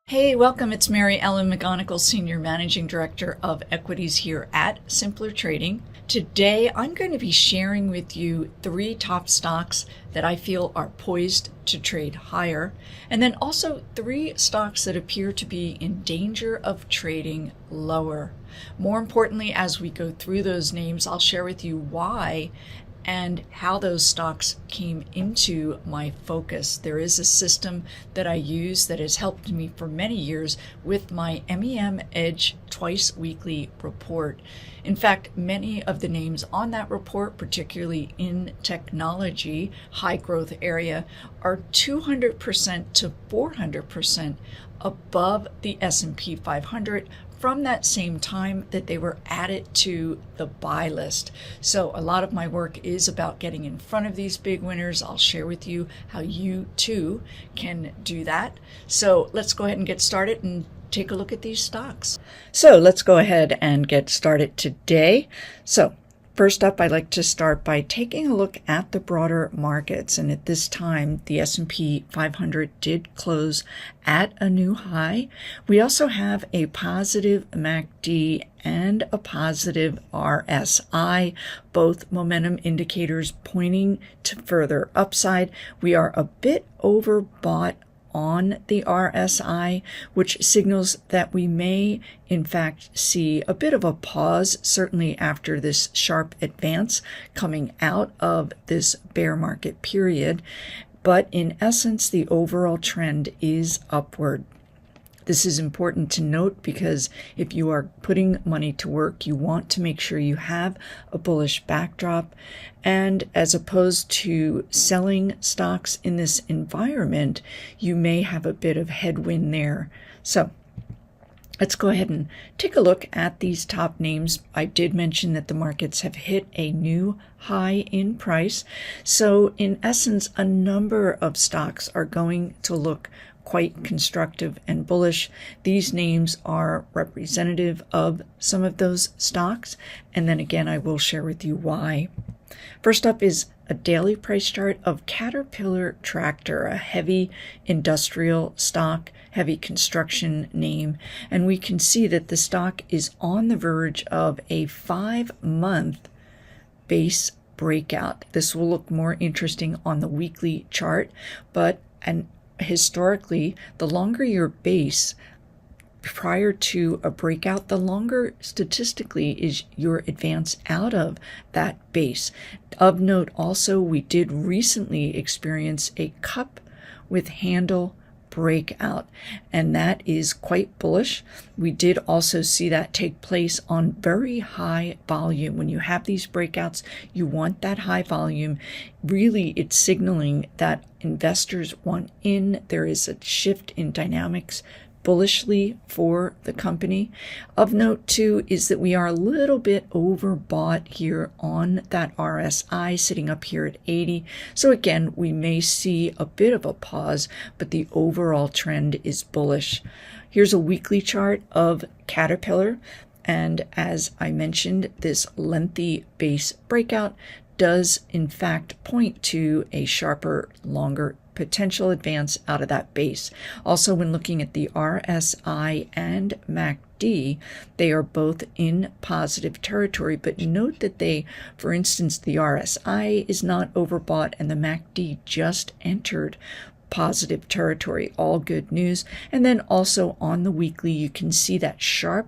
Hey, welcome. It's Mary Ellen McGonagle, Senior Managing Director of Equities here at Simpler Trading. Today, I'm going to be sharing with you 3 top stocks that I feel are poised to trade higher, and then also 3 stocks that appear to be in danger of trading lower. More importantly, as we go through those names, I'll share with you why and how those stocks came into my focus. There is a system that I use that has helped me for many years with my MEM Edge twice weekly report. In fact, many of the names on that report, particularly in technology, high growth area, are 200% to 400% above the S&P 500 from that same time that they were added to the buy list. So a lot of my work is about getting in front of these big winners. I'll share with you how you too can do that. So let's go ahead and get started and take a look at these stocks. So let's go ahead and get started today. So first up, I'd like to start by taking a look at the broader markets. And at this time, the S&P 500 did close at a new high. We also have a positive MACD and a positive RSI, both momentum indicators pointing to further upside. We are a bit overbought on the RSI, which signals that we may in fact see a bit of a pause, certainly after this sharp advance coming out of this bear market period. But in essence, the overall trend is upward. This is important to note because if you are putting money to work, you want to make sure you have a bullish backdrop. And as opposed to selling stocks in this environment, you may have a bit of headwind there. So let's go ahead and take a look at these top names. I did mention that the markets have hit a new high in price. So in essence, a number of stocks are going to look quite constructive and bullish. These names are representative of some of those stocks. And then again, I will share with you why. First up is a daily price chart of Caterpillar Tractor, a heavy industrial stock, heavy construction name. And we can see that the stock is on the verge of a 5-month base breakout. This will look more interesting on the weekly chart, but historically, the longer your base prior to a breakout, the longer statistically is your advance out of that base. Of note also, we did recently experience a cup with handle breakout, and that is quite bullish. We did also see that take place on very high volume. When you have these breakouts, you want that high volume. Really, it's signaling that investors want in. There is a shift in dynamics bullishly for the company. Of note too is that we are a little bit overbought here on that RSI, sitting up here at 80. So again, we may see a bit of a pause, but the overall trend is bullish. Here's a weekly chart of Caterpillar. And as I mentioned, this lengthy base breakout does in fact point to a sharper, longer potential advance out of that base. Also, when looking at the RSI and MACD, they are both in positive territory, but note that for instance, the RSI is not overbought and the MACD just entered positive territory. All good news. And then also on the weekly, you can see that sharp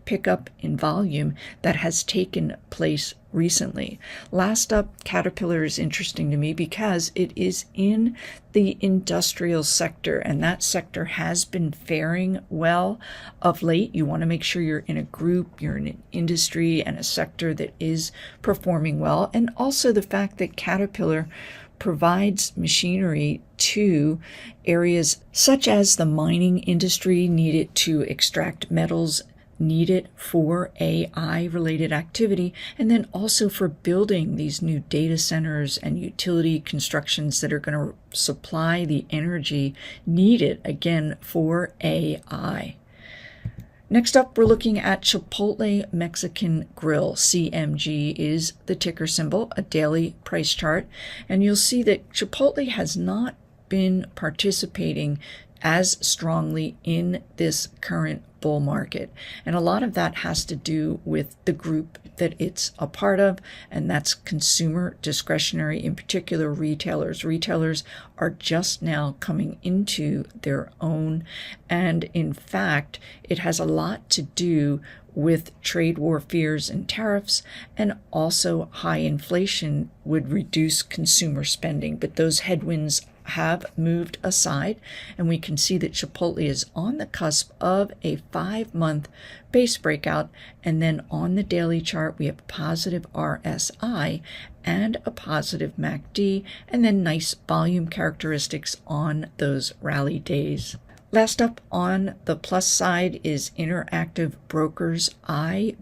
pickup in volume that has taken place recently. Last up, Caterpillar is interesting to me because it is in the industrial sector, and that sector has been faring well of late. You want to make sure you're in a group, you're in an industry and a sector that is performing well. And also the fact that Caterpillar provides machinery to areas such as the mining industry needed to extract metals, needed for AI-related activity, and then also for building these new data centers and utility constructions that are going to supply the energy needed, again, for AI. Next up, we're looking at Chipotle Mexican Grill. CMG is the ticker symbol, a daily price chart. And you'll see that Chipotle has not been participating as strongly in this current bull market. And a lot of that has to do with the group that it's a part of, and that's consumer discretionary, in particular retailers. Retailers are just now coming into their own, and in fact, it has a lot to do with trade war fears and tariffs, and also high inflation would reduce consumer spending. But those headwinds have moved aside, and we can see that Chipotle is on the cusp of a 5-month base breakout, and then on the daily chart we have positive RSI and a positive MACD, and then nice volume characteristics on those rally days. Last up on the plus side is Interactive Brokers IBKR,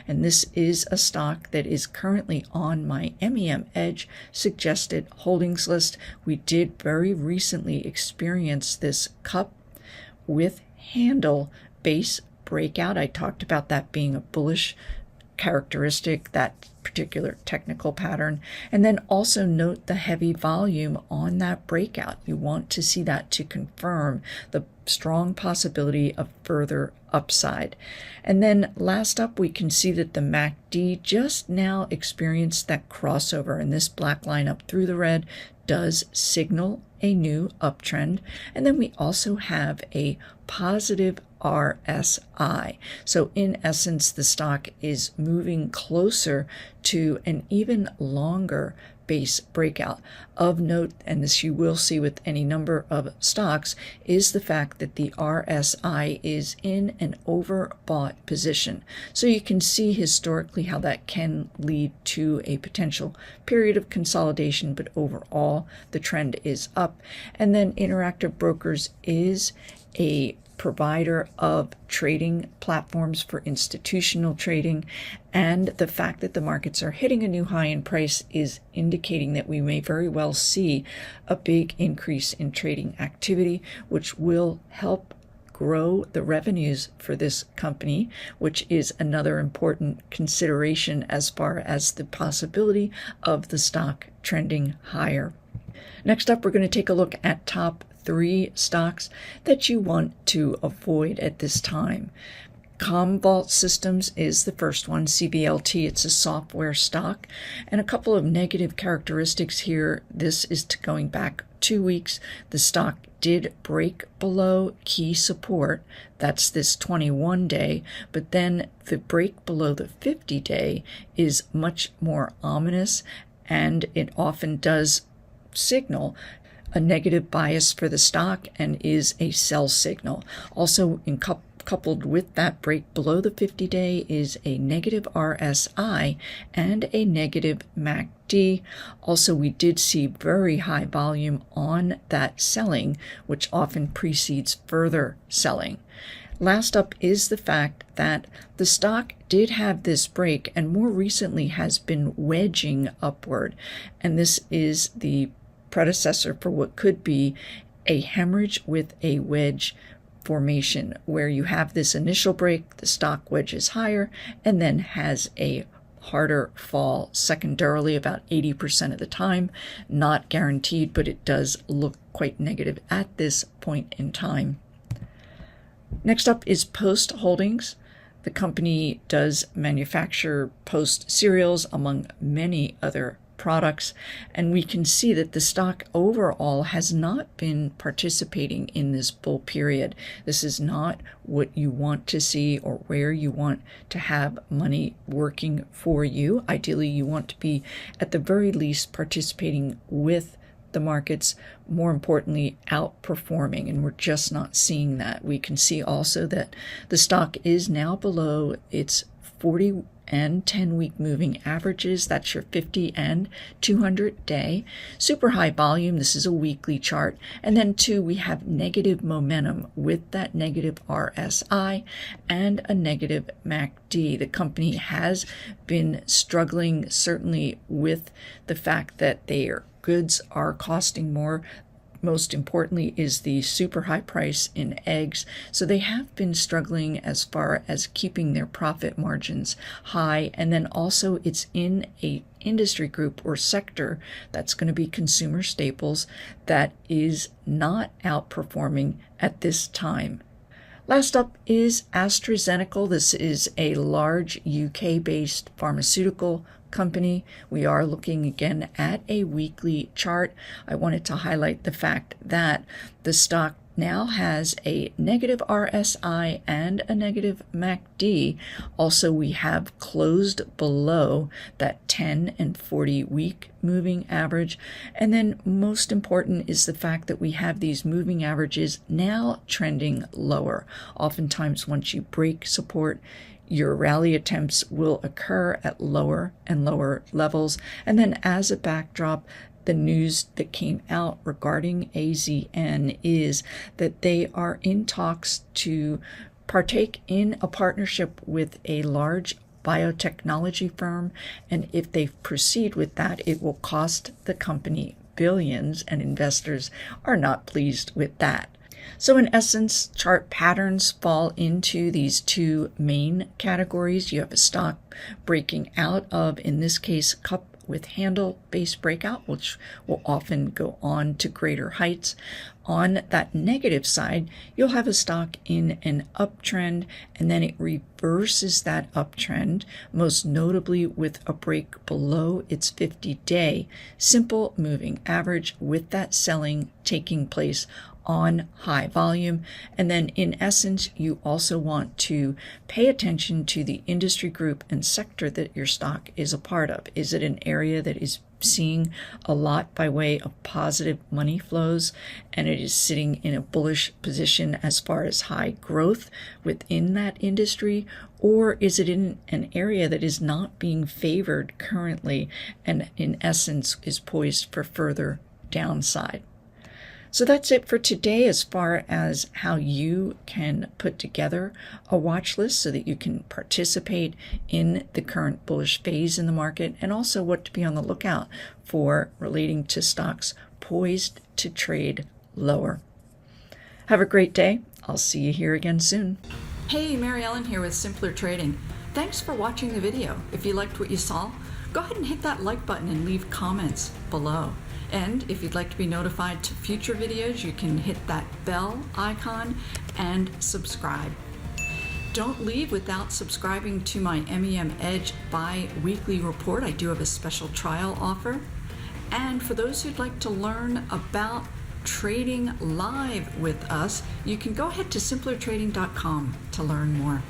and this is a stock that is currently on my MEM Edge suggested holdings list. We did very recently experience this cup with handle base breakout. I talked about that being a bullish characteristic, that particular technical pattern. And then also note the heavy volume on that breakout. You want to see that to confirm the strong possibility of further upside. And then last up, we can see that the MACD just now experienced that crossover, and this black line up through the red does signal a new uptrend. And then we also have a positive RSI. So in essence, the stock is moving closer to an even longer base breakout. Of note, and this you will see with any number of stocks, is the fact that the RSI is in an overbought position. So you can see historically how that can lead to a potential period of consolidation, but overall the trend is up. And then Interactive Brokers is a provider of trading platforms for institutional trading, and the fact that the markets are hitting a new high in price is indicating that we may very well see a big increase in trading activity, which will help grow the revenues for this company, which is another important consideration as far as the possibility of the stock trending higher. Next up, we're going to take a look at top 3 stocks that you want to avoid at this time. Commvault Systems is the first one, CVLT. It's a software stock, and a couple of negative characteristics here. This is going back 2 weeks. The stock did break below key support. That's this 21-day, but then the break below the 50-day is much more ominous, and it often does signal a negative bias for the stock and is a sell signal. Also, coupled with that break below the 50-day is a negative RSI and a negative MACD. Also, we did see very high volume on that selling, which often precedes further selling. Last up is the fact that the stock did have this break and more recently has been wedging upward, and this is the predecessor for what could be a hemorrhage with a wedge formation, where you have this initial break, the stock wedges higher, and then has a harder fall secondarily about 80% of the time. Not guaranteed, but it does look quite negative at this point in time. Next up is Post Holdings. The company does manufacture Post cereals among many other products, and we can see that the stock overall has not been participating in this bull period. This is not what you want to see or where you want to have money working for you. Ideally, you want to be at the very least participating with the markets, more importantly outperforming, and we're just not seeing that. We can see also that the stock is now below its 40 and 10-week moving averages. That's your 50 and 200 day. Super high volume. This is a weekly chart. And then 2, we have negative momentum with that negative RSI and a negative MACD. The company has been struggling certainly with the fact that their goods are costing more. most importantly is the super high price in eggs. So they have been struggling as far as keeping their profit margins high. And then also it's in a industry group or sector that's going to be consumer staples that is not outperforming at this time. Last up is AstraZeneca. This is a large UK-based pharmaceutical company. We are looking again at a weekly chart. I wanted to highlight the fact that the stock now has a negative RSI and a negative MACD. Also, we have closed below that 10 and 40 week moving average. And then most important is the fact that we have these moving averages now trending lower. Oftentimes, once you break support, your rally attempts will occur at lower and lower levels. And then as a backdrop, the news that came out regarding AZN is that they are in talks to partake in a partnership with a large biotechnology firm. And if they proceed with that, it will cost the company billions, and investors are not pleased with that. So in essence, chart patterns fall into these two main categories. You have a stock breaking out of, in this case, cup with handle base breakout, which will often go on to greater heights. On that negative side, you'll have a stock in an uptrend, and then it reverses that uptrend, most notably with a break below its 50-day simple moving average, with that selling taking place on high volume. And then in essence, you also want to pay attention to the industry group and sector that your stock is a part of. Is it an area that is seeing a lot by way of positive money flows, and it is sitting in a bullish position as far as high growth within that industry? Or is it in an area that is not being favored currently and in essence is poised for further downside? So that's it for today as far as how you can put together a watch list so that you can participate in the current bullish phase in the market, and also what to be on the lookout for relating to stocks poised to trade lower. Have a great day. I'll see you here again soon. Hey, Mary Ellen here with Simpler Trading. Thanks for watching the video. If you liked what you saw, go ahead and hit that like button and leave comments below. And if you'd like to be notified to future videos, you can hit that bell icon and subscribe. Don't leave without subscribing to my MEM Edge bi-weekly report. I do have a special trial offer. And for those who'd like to learn about trading live with us, you can go ahead to simplertrading.com to learn more.